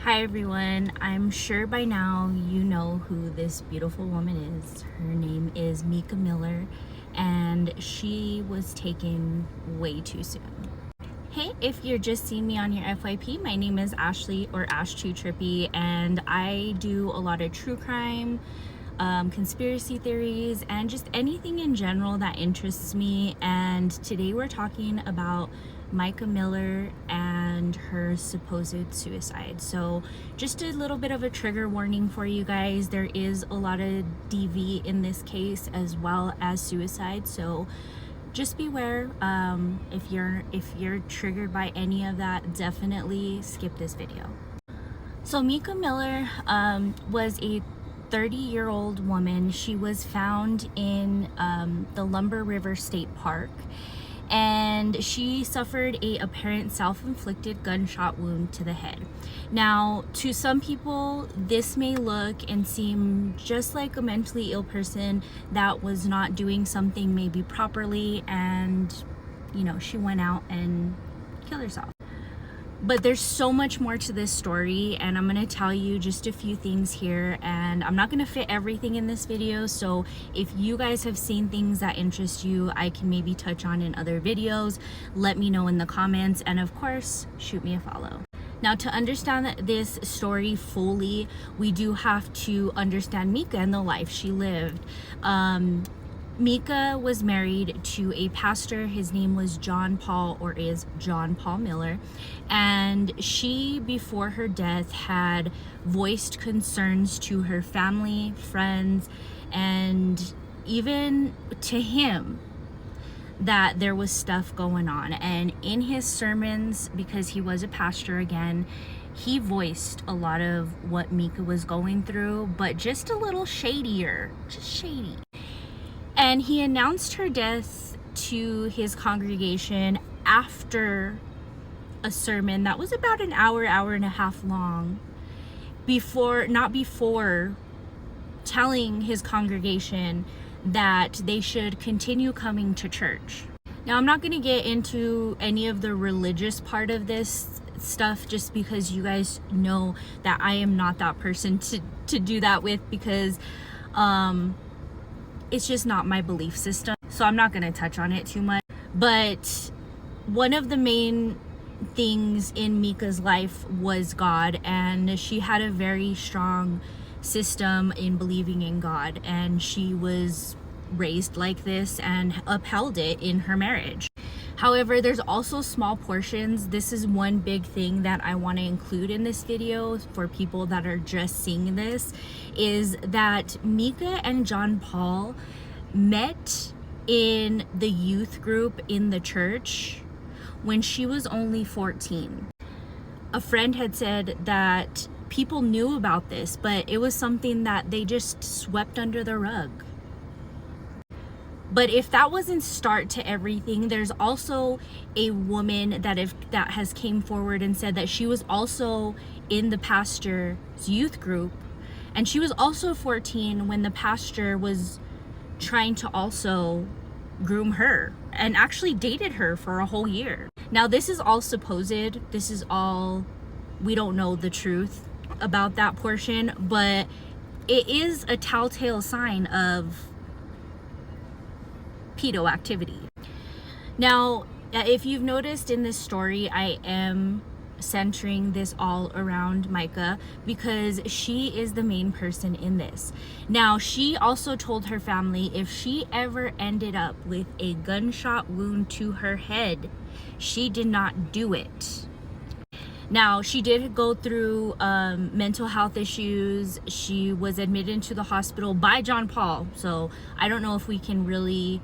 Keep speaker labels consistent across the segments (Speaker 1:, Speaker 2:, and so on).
Speaker 1: Hi everyone, I'm sure by now you know who this beautiful woman is. Her name is Mica Miller and she was taken way too soon. Hey, if you're just seeing me on your FYP, my name is Ashley or Ash2Trippy and I do a lot of true crime, conspiracy theories, and just anything in general that interests me. And today we're talking about Mica Miller and her supposed suicide. So just a little bit of a trigger warning for you guys. There is a lot of DV in this case as well as suicide, so just beware. If you're triggered by any of that, definitely skip this video. So Mica Miller was a 30-year-old woman. She was found in the Lumber River State Park, and she suffered a apparent self-inflicted gunshot wound to the head. Now, to some people, this may look and seem just like a mentally ill person that was not doing something maybe properly, and she went out and killed herself. But there's so much more to this story, and I'm gonna tell you just a few things here, and I'm not gonna fit everything in this video, so if you guys have seen things that interest you, I can maybe touch on in other videos. Let me know in the comments, and of course, shoot me a follow. Now, to understand this story fully, we do have to understand Mica and the life she lived. Mica was married to a pastor. His name was John Paul, or is John Paul Miller, and she, before her death, had voiced concerns to her family, friends, and even to him that there was stuff going on. And in his sermons, because he was a pastor again, he voiced a lot of what Mica was going through, but just a little shadier, just shady. And he announced her death to his congregation after a sermon that was about an hour and a half long, not before telling his congregation that they should continue coming to church. Now, I'm not going to get into any of the religious part of this stuff, just because you guys know that I am not that person to do that with, because it's just not my belief system, so I'm not going to touch on it too much. But one of the main things in Mica's life was God, and she had a very strong system in believing in God, and she was raised like this and upheld it in her marriage. However, there's also small portions. This is one big thing that I want to include in this video for people that are just seeing this, is that Mica and John Paul met in the youth group in the church when she was only 14. A friend had said that people knew about this, but it was something that they just swept under the rug. But if that wasn't start to everything, there's also a woman that has came forward and said that she was also in the pastor's youth group, and she was also 14 when the pastor was trying to also groom her and actually dated her for a whole year. Now, this is all supposed. This is all, we don't know the truth about that portion, but it is a telltale sign of pedo activity. Now, if you've noticed in this story, I am centering this all around Mica because she is the main person in this. Now, she also told her family if she ever ended up with a gunshot wound to her head, she did not do it. Now, she did go through mental health issues. She was admitted into the hospital by John Paul, so I don't know if we can really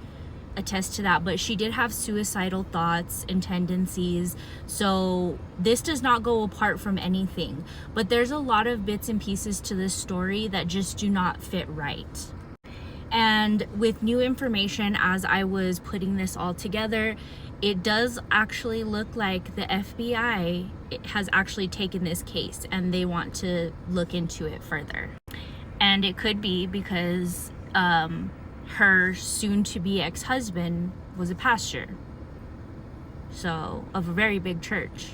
Speaker 1: attest to that, but she did have suicidal thoughts and tendencies, so this does not go apart from anything. But there's a lot of bits and pieces to this story that just do not fit right. And with new information, as I was putting this all together, it does actually look like the FBI has actually taken this case and they want to look into it further. And it could be because her soon-to-be ex-husband was a pastor, so of a very big church.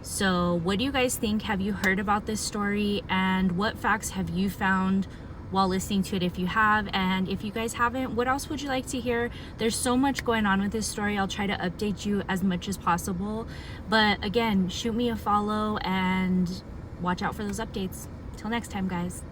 Speaker 1: So what do you guys think? Have you heard about this story? And what facts have you found while listening to it, if you have? And if you guys haven't, what else would you like to hear? There's so much going on with this story. I'll try to update you as much as possible. But again, shoot me a follow and watch out for those updates. Till next time, guys.